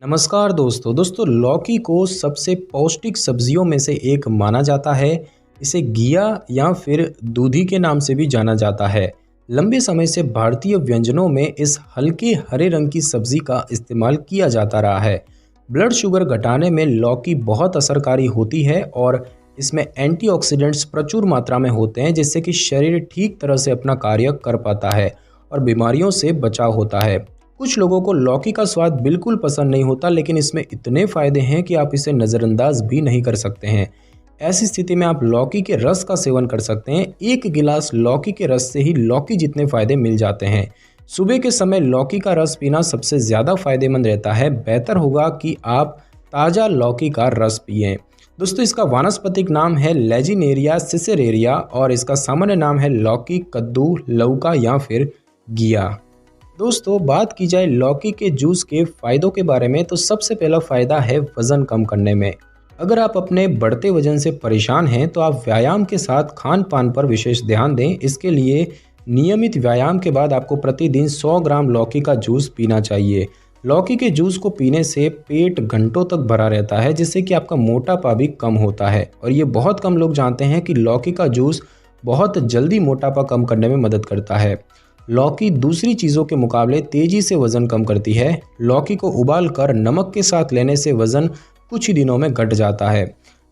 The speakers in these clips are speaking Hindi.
नमस्कार दोस्तों लौकी को सबसे पौष्टिक सब्जियों में से एक माना जाता है। इसे घिया या फिर दूधी के नाम से भी जाना जाता है। लंबे समय से भारतीय व्यंजनों में इस हल्के हरे रंग की सब्जी का इस्तेमाल किया जाता रहा है। ब्लड शुगर घटाने में लौकी बहुत असरकारी होती है और इसमें एंटीऑक्सीडेंट्स प्रचुर मात्रा में होते हैं, जिससे कि शरीर ठीक तरह से अपना कार्य कर पाता है और बीमारियों से बचाव होता है। कुछ लोगों को लौकी का स्वाद बिल्कुल पसंद नहीं होता, लेकिन इसमें इतने फायदे हैं कि आप इसे नज़रअंदाज भी नहीं कर सकते हैं। ऐसी स्थिति में आप लौकी के रस का सेवन कर सकते हैं। एक गिलास लौकी के रस से ही लौकी जितने फायदे मिल जाते हैं। सुबह के समय लौकी का रस पीना सबसे ज़्यादा फायदेमंद रहता है। बेहतर होगा कि आप ताज़ा लौकी का रस पिएं। दोस्तों, इसका वानस्पतिक नाम है लेजिनेरिया सिसेरेरिया और इसका सामान्य नाम है लौकी, कद्दू, लौका या फिर घिया। दोस्तों, बात की जाए लौकी के जूस के फ़ायदों के बारे में, तो सबसे पहला फ़ायदा है वज़न कम करने में। अगर आप अपने बढ़ते वज़न से परेशान हैं तो आप व्यायाम के साथ खान पान पर विशेष ध्यान दें। इसके लिए नियमित व्यायाम के बाद आपको प्रतिदिन 100 ग्राम लौकी का जूस पीना चाहिए। लौकी के जूस को पीने से पेट घंटों तक भरा रहता है, जिससे कि आपका मोटापा भी कम होता है। और ये बहुत कम लोग जानते हैं कि लौकी का जूस बहुत जल्दी मोटापा कम करने में मदद करता है। लौकी दूसरी चीज़ों के मुकाबले तेज़ी से वज़न कम करती है। लौकी को उबाल कर नमक के साथ लेने से वज़न कुछ ही दिनों में घट जाता है।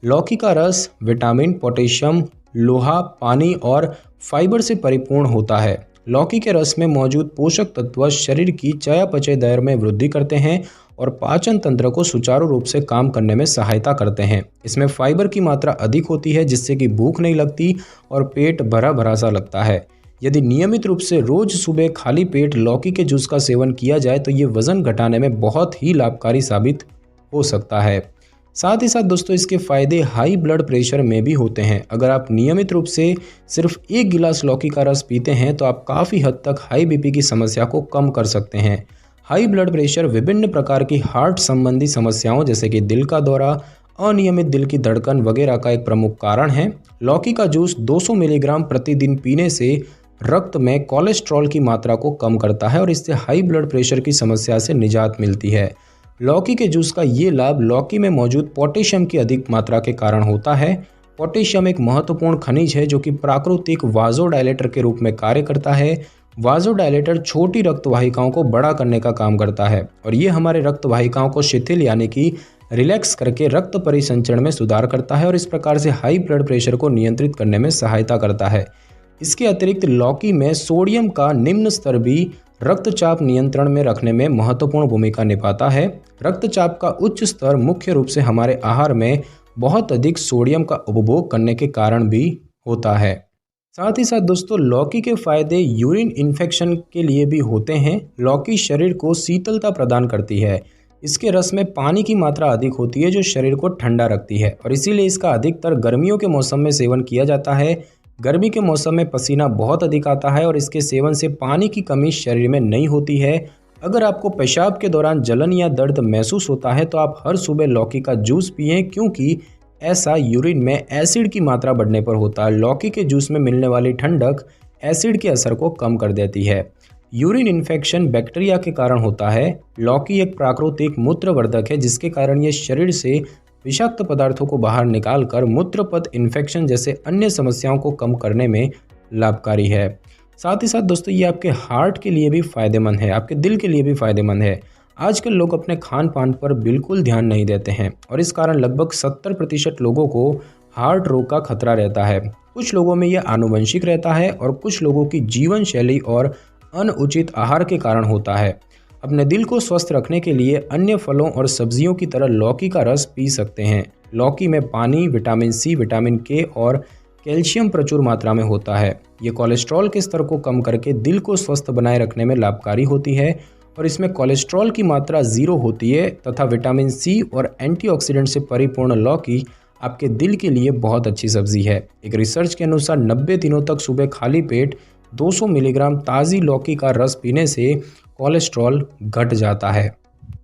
लौकी का रस विटामिन, पोटेशियम, लोहा, पानी और फाइबर से परिपूर्ण होता है। लौकी के रस में मौजूद पोषक तत्व शरीर की चयापचय दर में वृद्धि करते हैं और पाचन तंत्र को सुचारू रूप से काम करने में सहायता करते हैं। इसमें फाइबर की मात्रा अधिक होती है, जिससे कि भूख नहीं लगती और पेट भरा भरा सा लगता है। यदि नियमित रूप से रोज सुबह खाली पेट लौकी के जूस का सेवन किया जाए तो ये वज़न घटाने में बहुत ही लाभकारी साबित हो सकता है। साथ ही साथ दोस्तों, इसके फायदे हाई ब्लड प्रेशर में भी होते हैं। अगर आप नियमित रूप से सिर्फ एक गिलास लौकी का रस पीते हैं तो आप काफ़ी हद तक हाई बीपी की समस्या को कम कर सकते हैं। हाई ब्लड प्रेशर विभिन्न प्रकार की हार्ट संबंधी समस्याओं जैसे कि दिल का दौरा, अनियमित दिल की धड़कन वगैरह का एक प्रमुख कारण है। लौकी का जूस 200 मिलीग्राम प्रतिदिन पीने से रक्त में कोलेस्ट्रॉल की मात्रा को कम करता है और इससे हाई ब्लड प्रेशर की समस्या से निजात मिलती है। लौकी के जूस का ये लाभ लौकी में मौजूद पोटेशियम की अधिक मात्रा के कारण होता है। पोटेशियम एक महत्वपूर्ण खनिज है जो कि प्राकृतिक वाज़ोडायलेटर के रूप में कार्य करता है। वाज़ोडायलेटर छोटी रक्त वाहिकाओं को बड़ा करने का काम करता है और ये हमारे रक्त वाहिकाओं को शिथिल यानी कि रिलैक्स करके रक्त परिसंचरण में सुधार करता है और इस प्रकार से हाई ब्लड प्रेशर को नियंत्रित करने में सहायता करता है। इसके अतिरिक्त लौकी में सोडियम का निम्न स्तर भी रक्तचाप नियंत्रण में रखने में महत्वपूर्ण भूमिका निभाता है। रक्तचाप का उच्च स्तर मुख्य रूप से हमारे आहार में बहुत अधिक सोडियम का उपभोग करने के कारण भी होता है। साथ ही साथ दोस्तों, लौकी के फायदे यूरिन इन्फेक्शन के लिए भी होते हैं। लौकी शरीर को शीतलता प्रदान करती है। इसके रस में पानी की मात्रा अधिक होती है जो शरीर को ठंडा रखती है और इसीलिए इसका अधिकतर गर्मियों के मौसम में सेवन किया जाता है। गर्मी के मौसम में पसीना बहुत अधिक आता है और इसके सेवन से पानी की कमी शरीर में नहीं होती है। अगर आपको पेशाब के दौरान जलन या दर्द महसूस होता है तो आप हर सुबह लौकी का जूस पिएं, क्योंकि ऐसा यूरिन में एसिड की मात्रा बढ़ने पर होता है। लौकी के जूस में मिलने वाली ठंडक एसिड के असर को कम कर देती है। यूरिन इन्फेक्शन बैक्टीरिया के कारण होता है। लौकी एक प्राकृतिक मूत्रवर्धक है, जिसके कारण ये शरीर से विषाक्त पदार्थों को बाहर निकालकर मूत्रपथ इन्फेक्शन जैसे अन्य समस्याओं को कम करने में लाभकारी है। साथ ही साथ दोस्तों, ये आपके हार्ट के लिए भी फ़ायदेमंद है, आपके दिल के लिए भी फ़ायदेमंद है। आजकल लोग अपने खान पान पर बिल्कुल ध्यान नहीं देते हैं और इस कारण लगभग 70% लोगों को हार्ट रोग का खतरा रहता है। कुछ लोगों में यह आनुवंशिक रहता है और कुछ लोगों की जीवन शैली और अनुचित आहार के कारण होता है। अपने दिल को स्वस्थ रखने के लिए अन्य फलों और सब्जियों की तरह लौकी का रस पी सकते हैं। लौकी में पानी, विटामिन सी, विटामिन के और कैल्शियम प्रचुर मात्रा में होता है। ये कोलेस्ट्रॉल के स्तर को कम करके दिल को स्वस्थ बनाए रखने में लाभकारी होती है और इसमें कोलेस्ट्रॉल की मात्रा 0 होती है तथा विटामिन सी और एंटीऑक्सीडेंट से परिपूर्ण लौकी आपके दिल के लिए बहुत अच्छी सब्जी है। एक रिसर्च के अनुसार 90 दिनों तक सुबह खाली पेट 200 मिलीग्राम ताज़ी लौकी का रस पीने से कोलेस्ट्रॉल घट जाता है।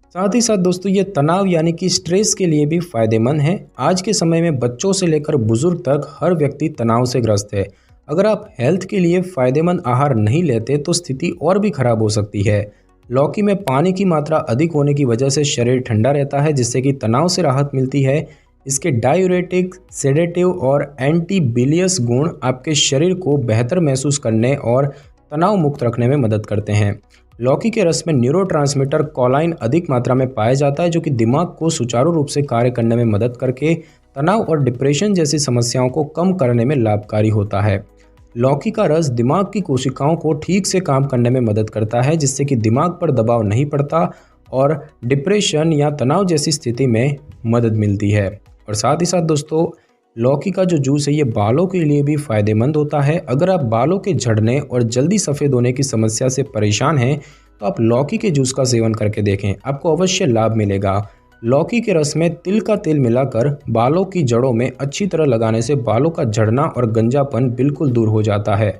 साथ ही साथ दोस्तों, ये तनाव यानी कि स्ट्रेस के लिए भी फायदेमंद है। आज के समय में बच्चों से लेकर बुजुर्ग तक हर व्यक्ति तनाव से ग्रस्त है। अगर आप हेल्थ के लिए फायदेमंद आहार नहीं लेते तो स्थिति और भी खराब हो सकती है। लौकी में पानी की मात्रा अधिक होने की वजह से शरीर ठंडा रहता है, जिससे कि तनाव से राहत मिलती है। इसके डायूरेटिक, सेडेटिव और एंटी बिलियस गुण आपके शरीर को बेहतर महसूस करने और तनाव मुक्त रखने में मदद करते हैं। लौकी के रस में न्यूरोट्रांसमीटर कॉलाइन अधिक मात्रा में पाया जाता है, जो कि दिमाग को सुचारू रूप से कार्य करने में मदद करके तनाव और डिप्रेशन जैसी समस्याओं को कम करने में लाभकारी होता है। लौकी का रस दिमाग की कोशिकाओं को ठीक से काम करने में मदद करता है, जिससे कि दिमाग पर दबाव नहीं पड़ता और डिप्रेशन या तनाव जैसी स्थिति में मदद मिलती है। और साथ ही साथ दोस्तों, लौकी का जो जूस है ये बालों के लिए भी फ़ायदेमंद होता है। अगर आप बालों के झड़ने और जल्दी सफ़ेद होने की समस्या से परेशान हैं तो आप लौकी के जूस का सेवन करके देखें, आपको अवश्य लाभ मिलेगा। लौकी के रस में तिल का तेल मिलाकर बालों की जड़ों में अच्छी तरह लगाने से बालों का झड़ना और गंजापन बिल्कुल दूर हो जाता है।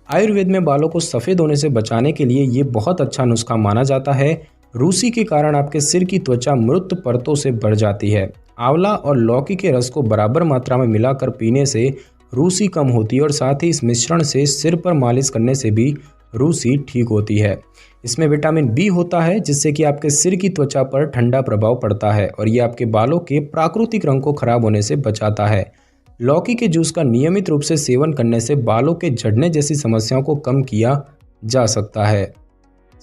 आयुर्वेद में बालों को सफ़ेद होने से बचाने के लिए ये बहुत अच्छा नुस्खा माना जाता है। रूसी के कारण आपके सिर की त्वचा मृत परतों से बढ़ जाती है। आंवला और लौकी के रस को बराबर मात्रा में मिलाकर पीने से रूसी कम होती है और साथ ही इस मिश्रण से सिर पर मालिश करने से भी रूसी ठीक होती है। इसमें विटामिन बी होता है, जिससे कि आपके सिर की त्वचा पर ठंडा प्रभाव पड़ता है और ये आपके बालों के प्राकृतिक रंग को खराब होने से बचाता है। लौकी के जूस का नियमित रूप से सेवन करने से बालों के झड़ने जैसी समस्याओं को कम किया जा सकता है।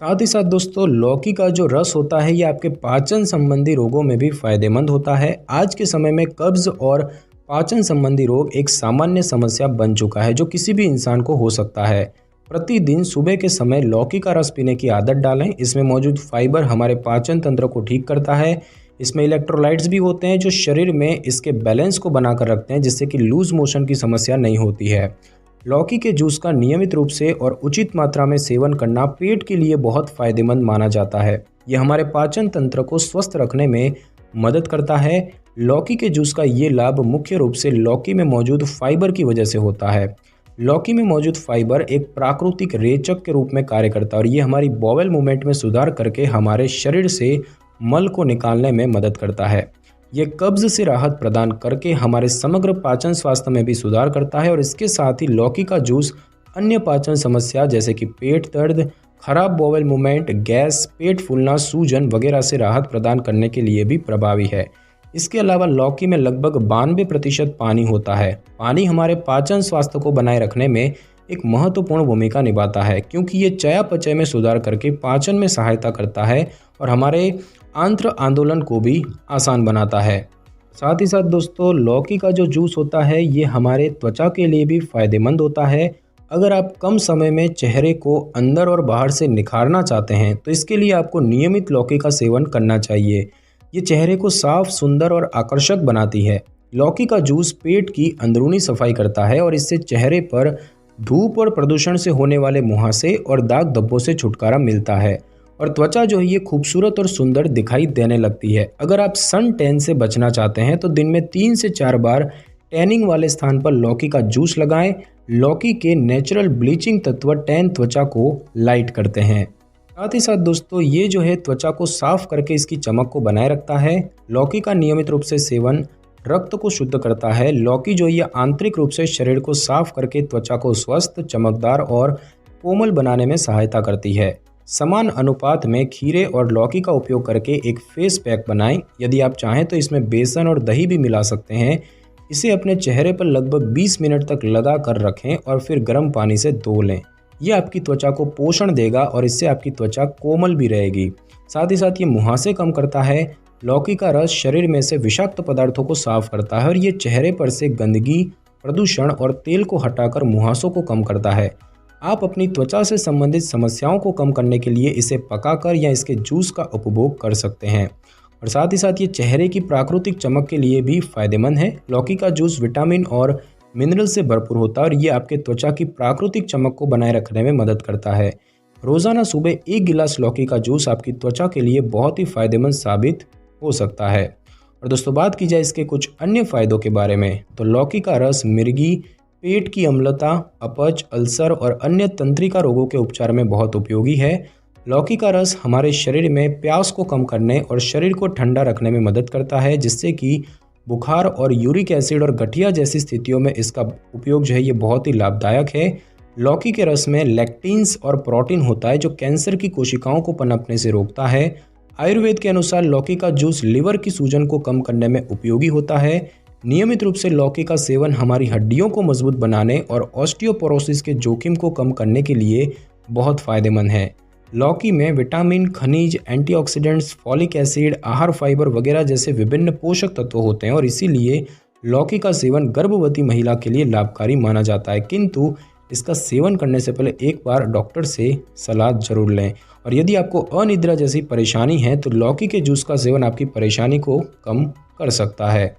साथ ही साथ दोस्तों, लौकी का जो रस होता है ये आपके पाचन संबंधी रोगों में भी फायदेमंद होता है। आज के समय में कब्ज और पाचन संबंधी रोग एक सामान्य समस्या बन चुका है, जो किसी भी इंसान को हो सकता है। प्रतिदिन सुबह के समय लौकी का रस पीने की आदत डालें। इसमें मौजूद फाइबर हमारे पाचन तंत्र को ठीक करता है। इसमें इलेक्ट्रोलाइट्स भी होते हैं जो शरीर में इसके बैलेंस को बनाकर रखते हैं, जिससे कि लूज मोशन की समस्या नहीं होती है। लौकी के जूस का नियमित रूप से और उचित मात्रा में सेवन करना पेट के लिए बहुत फायदेमंद माना जाता है। यह हमारे पाचन तंत्र को स्वस्थ रखने में मदद करता है। लौकी के जूस का ये लाभ मुख्य रूप से लौकी में मौजूद फाइबर की वजह से होता है। लौकी में मौजूद फाइबर एक प्राकृतिक रेचक के रूप में कार्य करता है और ये हमारी बॉवेल मूवमेंट में सुधार करके हमारे शरीर से मल को निकालने में मदद करता है। ये कब्ज से राहत प्रदान करके हमारे समग्र पाचन स्वास्थ्य में भी सुधार करता है और इसके साथ ही लौकी का जूस अन्य पाचन समस्या जैसे कि पेट दर्द, खराब बॉवेल मूवमेंट, गैस, पेट फूलना, सूजन वगैरह से राहत प्रदान करने के लिए भी प्रभावी है। इसके अलावा लौकी में लगभग 92% पानी होता है। पानी हमारे पाचन स्वास्थ्य को बनाए रखने में एक महत्वपूर्ण भूमिका निभाता है, क्योंकि ये चयापचय में सुधार करके पाचन में सहायता करता है और हमारे आंत्र आंदोलन को भी आसान बनाता है। साथ ही साथ दोस्तों, लौकी का जो जूस होता है ये हमारे त्वचा के लिए भी फायदेमंद होता है। अगर आप कम समय में चेहरे को अंदर और बाहर से निखारना चाहते हैं तो इसके लिए आपको नियमित लौकी का सेवन करना चाहिए। ये चेहरे को साफ, सुंदर और आकर्षक बनाती है। लौकी का जूस पेट की अंदरूनी सफाई करता है और इससे चेहरे पर धूप और प्रदूषण से होने वाले मुहासे और दाग धब्बों से छुटकारा मिलता है और त्वचा जो है ये खूबसूरत और सुंदर दिखाई देने लगती है। अगर आप सन टैन से बचना चाहते हैं तो दिन में 3 से 4 बार टैनिंग वाले स्थान पर लौकी का जूस लगाएं। लौकी के नेचुरल ब्लीचिंग तत्व टैन त्वचा को लाइट करते हैं। साथ ही साथ दोस्तों, ये जो है त्वचा को साफ करके इसकी चमक को बनाए रखता है। लौकी का नियमित रूप से सेवन रक्त को शुद्ध करता है। लौकी जो ये आंतरिक रूप से शरीर को साफ करके त्वचा को स्वस्थ, चमकदार और कोमल बनाने में सहायता करती है। समान अनुपात में खीरे और लौकी का उपयोग करके एक फेस पैक बनाएं। यदि आप चाहें तो इसमें बेसन और दही भी मिला सकते हैं। इसे अपने चेहरे पर लगभग 20 मिनट तक लगा कर रखें और फिर गर्म पानी से धो लें। यह आपकी त्वचा को पोषण देगा और इससे आपकी त्वचा कोमल भी रहेगी। साथ ही साथ ये मुहासे कम करता है। लौकी का रस शरीर में से विषाक्त पदार्थों को साफ करता है और ये चेहरे पर से गंदगी, प्रदूषण और तेल को हटाकर मुहासों को कम करता है। आप अपनी त्वचा से संबंधित समस्याओं को कम करने के लिए इसे पकाकर या इसके जूस का उपभोग कर सकते हैं। और साथ ही साथ ये चेहरे की प्राकृतिक चमक के लिए भी फायदेमंद है। लौकी का जूस विटामिन और मिनरल से भरपूर होता है और ये आपके त्वचा की प्राकृतिक चमक को बनाए रखने में मदद करता है। रोजाना सुबह 1 गिलास लौकी का जूस आपकी त्वचा के लिए बहुत ही फायदेमंद साबित हो सकता है। और दोस्तों, बात की जाए इसके कुछ अन्य फायदों के बारे में तो लौकी का रस मिर्गी, पेट की अम्लता, अपच, अल्सर और अन्य तंत्रिका रोगों के उपचार में बहुत उपयोगी है। लौकी का रस हमारे शरीर में प्यास को कम करने और शरीर को ठंडा रखने में मदद करता है, जिससे कि बुखार और यूरिक एसिड और गठिया जैसी स्थितियों में इसका उपयोग जो है ये बहुत ही लाभदायक है। लौकी के रस में लेक्टिन्स और प्रोटीन होता है जो कैंसर की कोशिकाओं को पनपने से रोकता है। आयुर्वेद के अनुसार लौकी का जूस लिवर की सूजन को कम करने में उपयोगी होता है। नियमित रूप से लौकी का सेवन हमारी हड्डियों को मजबूत बनाने और ऑस्टियोपोरोसिस के जोखिम को कम करने के लिए बहुत फायदेमंद है। लौकी में विटामिन, खनिज, एंटीऑक्सीडेंट्स, फॉलिक एसिड, आहार फाइबर वगैरह जैसे विभिन्न पोषक तत्व होते हैं और इसीलिए लौकी का सेवन गर्भवती महिला के लिए लाभकारी माना जाता है, किंतु इसका सेवन करने से पहले एक बार डॉक्टर से सलाह जरूर लें। और यदि आपको अनिद्रा जैसी परेशानी है तो लौकी के जूस का सेवन आपकी परेशानी को कम कर सकता है।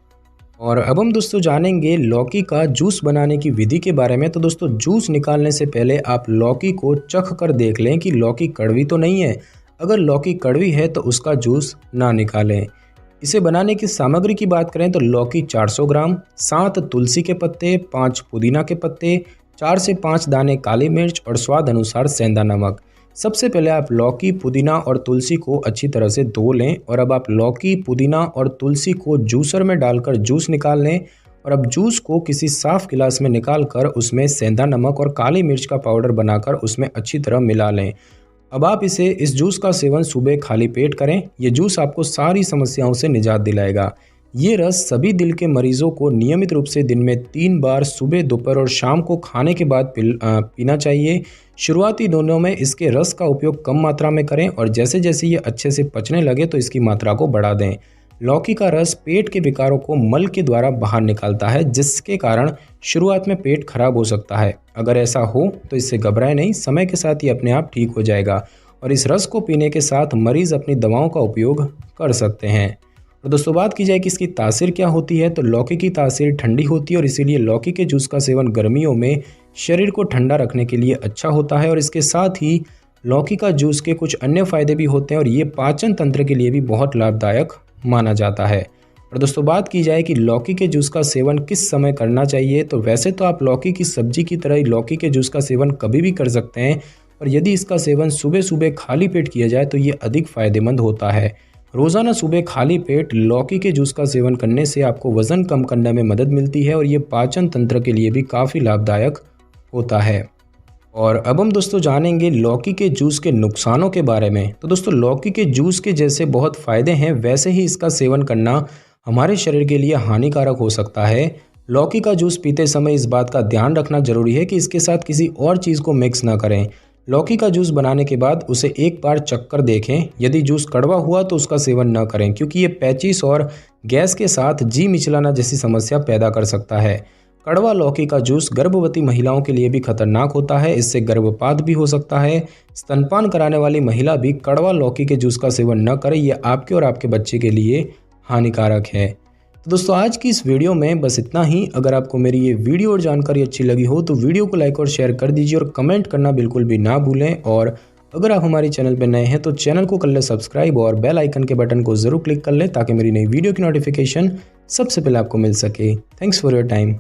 और अब हम दोस्तों जानेंगे लौकी का जूस बनाने की विधि के बारे में। तो दोस्तों जूस निकालने से पहले आप लौकी को चख कर देख लें कि लौकी कड़वी तो नहीं है। अगर लौकी कड़वी है तो उसका जूस ना निकालें। इसे बनाने की सामग्री की बात करें तो लौकी 400 ग्राम, 7 तुलसी के पत्ते, 5 पुदीना के पत्ते, 4 से 5 दाने काली मिर्च और स्वाद अनुसार सेंधा नमक। सबसे पहले आप लौकी, पुदीना और तुलसी को अच्छी तरह से धो लें और अब आप लौकी, पुदीना और तुलसी को जूसर में डालकर जूस निकाल लें। और अब जूस को किसी साफ गिलास में निकाल कर उसमें सेंधा नमक और काली मिर्च का पाउडर बनाकर उसमें अच्छी तरह मिला लें। अब आप इस जूस का सेवन सुबह खाली पेट करें। ये जूस आपको सारी समस्याओं से निजात दिलाएगा। ये रस सभी दिल के मरीजों को नियमित रूप से दिन में 3 बार सुबह, दोपहर और शाम को खाने के बाद पीना चाहिए। शुरुआती दिनों में इसके रस का उपयोग कम मात्रा में करें और जैसे जैसे ये अच्छे से पचने लगे तो इसकी मात्रा को बढ़ा दें। लौकी का रस पेट के विकारों को मल के द्वारा बाहर निकालता है, जिसके कारण शुरुआत में पेट खराब हो सकता है। अगर ऐसा हो तो इससे घबराएं नहीं, समय के साथ ये अपने आप ठीक हो जाएगा और इस रस को पीने के साथ मरीज़ अपनी दवाओं का उपयोग कर सकते हैं। और दोस्तों बात की जाए कि इसकी तासीर क्या होती है तो लौकी की तासीर ठंडी होती है और इसीलिए लौकी के जूस का सेवन गर्मियों में शरीर को ठंडा रखने के लिए अच्छा होता है। और इसके साथ ही लौकी का जूस के कुछ अन्य फायदे भी होते हैं और ये पाचन तंत्र के लिए भी बहुत लाभदायक माना जाता है। और दोस्तों बात की जाए कि लौकी के जूस का सेवन किस समय करना चाहिए तो वैसे तो आप लौकी की सब्जी की तरह ही लौकी के जूस का सेवन कभी भी कर सकते हैं, और यदि इसका सेवन सुबह सुबह खाली पेट किया जाए तो ये अधिक फायदेमंद होता है। रोज़ाना सुबह खाली पेट लौकी के जूस का सेवन करने से आपको वज़न कम करने में मदद मिलती है और ये पाचन तंत्र के लिए भी काफ़ी लाभदायक होता है। और अब हम दोस्तों जानेंगे लौकी के जूस के नुकसानों के बारे में। तो दोस्तों लौकी के जूस के जैसे बहुत फ़ायदे हैं वैसे ही इसका सेवन करना हमारे शरीर के लिए हानिकारक हो सकता है। लौकी का जूस पीते समय इस बात का ध्यान रखना जरूरी है कि इसके साथ किसी और चीज़ को मिक्स ना करें। लौकी का जूस बनाने के बाद उसे एक बार चखकर देखें। यदि जूस कड़वा हुआ तो उसका सेवन न करें, क्योंकि ये पेचिस और गैस के साथ जी मिचलाना जैसी समस्या पैदा कर सकता है। कड़वा लौकी का जूस गर्भवती महिलाओं के लिए भी खतरनाक होता है, इससे गर्भपात भी हो सकता है। स्तनपान कराने वाली महिला भी कड़वा लौकी के जूस का सेवन न करे, यह आपके और आपके बच्चे के लिए हानिकारक है। तो दोस्तों आज की इस वीडियो में बस इतना ही। अगर आपको मेरी ये वीडियो और जानकारी अच्छी लगी हो तो वीडियो को लाइक और शेयर कर दीजिए और कमेंट करना बिल्कुल भी ना भूलें। और अगर आप हमारे चैनल पर नए हैं तो चैनल को कर लें सब्सक्राइब और बेल आइकन के बटन को ज़रूर क्लिक कर लें ताकि मेरी नई वीडियो की नोटिफिकेशन सबसे पहले आपको मिल सके। Thanks for your time.